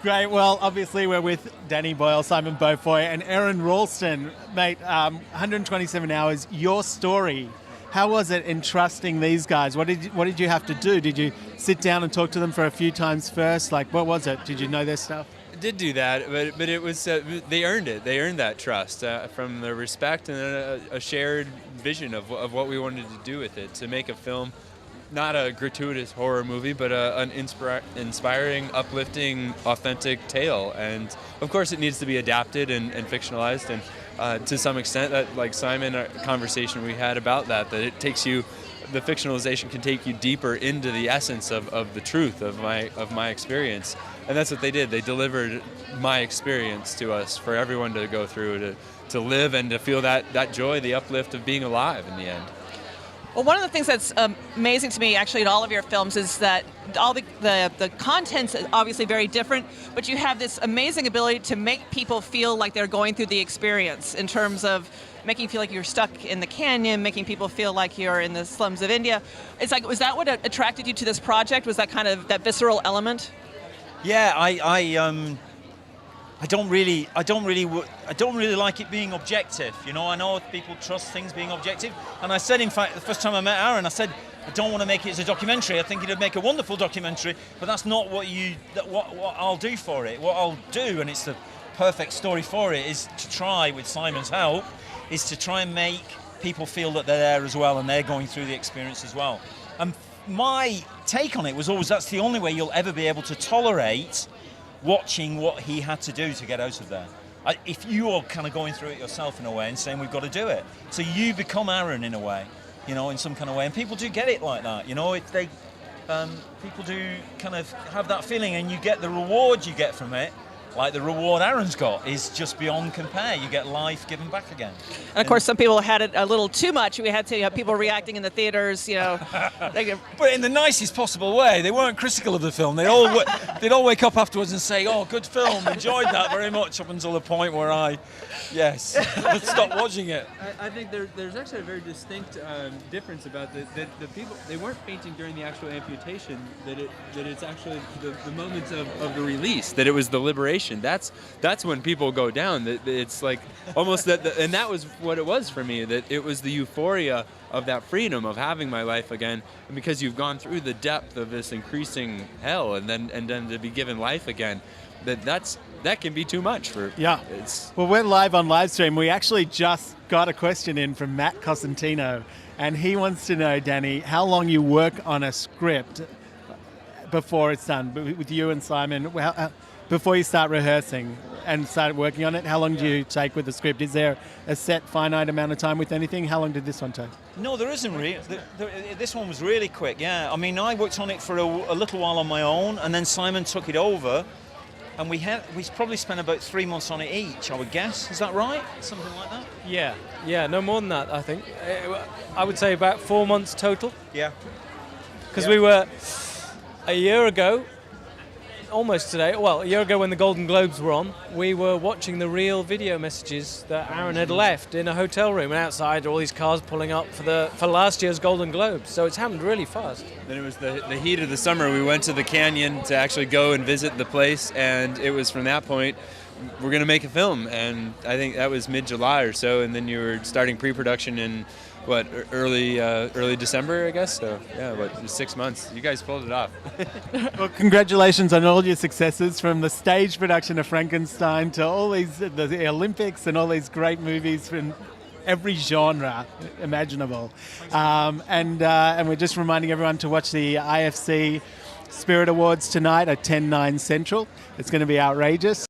Great. Well, obviously we're with Danny Boyle, Simon Beaufoy, and Aron Ralston. Mate, 127 hours, your story. How was it entrusting these guys? What did you have to do? Did you sit down and talk to them for a few times first? Like, what was it? Did you know their stuff? I did do that, but it was they earned it. They earned that trust from the respect and a shared vision of what we wanted to do with it, to make a film. Not a gratuitous horror movie, but an inspiring, uplifting, authentic tale. And of course, it needs to be adapted and fictionalized. And to some extent, that, like Simon, a conversation we had about that it takes you, the fictionalization can take you deeper into the essence of the truth of my experience. And that's what they did. They delivered my experience to us for everyone to go through, to live and to feel that joy, the uplift of being alive in the end. Well, one of the things that's amazing to me, actually, in all of your films is that all the content's obviously very different, but you have this amazing ability to make people feel like they're going through the experience in terms of making you feel like you're stuck in the canyon, making people feel like you're in the slums of India. It's like, was that what attracted you to this project? Was that kind of that visceral element? Yeah, I don't really like it being objective. You know, I know people trust things being objective. And I said, in fact, the first time I met Aron, I said, I don't want to make it as a documentary. I think it'd make a wonderful documentary, but that's not what I'll do for it. What I'll do, and it's the perfect story for it, is to try, with Simon's help, is to try and make people feel that they're there as well and they're going through the experience as well. And my take on it was always, that's the only way you'll ever be able to tolerate watching what he had to do to get out of there. If you are kind of going through it yourself in a way and saying, we've got to do it. So you become Aron in a way, you know, in some kind of way. And people do get it like that, you know, if they, people do kind of have that feeling, and you get the reward you get from it. Like the reward Aron's got is just beyond compare. You get life given back again. And of course, some people had it a little too much. We had to have people reacting in the theaters, you know. But in the nicest possible way. They weren't critical of the film. They'd all wake up afterwards and say, "Oh, good film, enjoyed that very much," up until the point where let's stop watching it. I think there's actually a very distinct difference about the people. They weren't fainting during the actual amputation. That it's actually the moments of the release. That it was the liberation. That's when people go down. That it's like almost that, and that was what it was for me. That it was the euphoria of that freedom of having my life again, and because you've gone through the depth of this increasing hell, and then to be given life again, that can be too much for. Yeah. Well, we're live on live stream. We actually just got a question in from Matt Cosentino, and he wants to know, Danny, how long you work on a script before it's done with you and Simon. Before you start rehearsing and start working on it, how long do you take with the script? Is there a set finite amount of time with anything? How long did this one take? No, there isn't really. This one was really quick, yeah. I mean, I worked on it for a little while on my own, and then Simon took it over, and we probably spent about 3 months on it each, I would guess. Is that right? Something like that? Yeah, no more than that, I think. I would say about 4 months total. Yeah. Because we were, a year ago, almost today, a year ago when the Golden Globes were on, we were watching the real video messages that Aron had left in a hotel room, and outside all these cars pulling up for last year's Golden Globes. So it's happened really fast. Then it was the heat of the summer. We went to the canyon to actually go and visit the place, and it was from that point, we're going to make a film. And I think that was mid-July or so, and then you were starting pre-production in early December, I guess. So yeah, 6 months. You guys pulled it off. Well, congratulations on all your successes, from the stage production of Frankenstein to all the Olympics and all these great movies from every genre imaginable. And we're just reminding everyone to watch the IFC Spirit Awards tonight at 10/9 Central. It's going to be outrageous.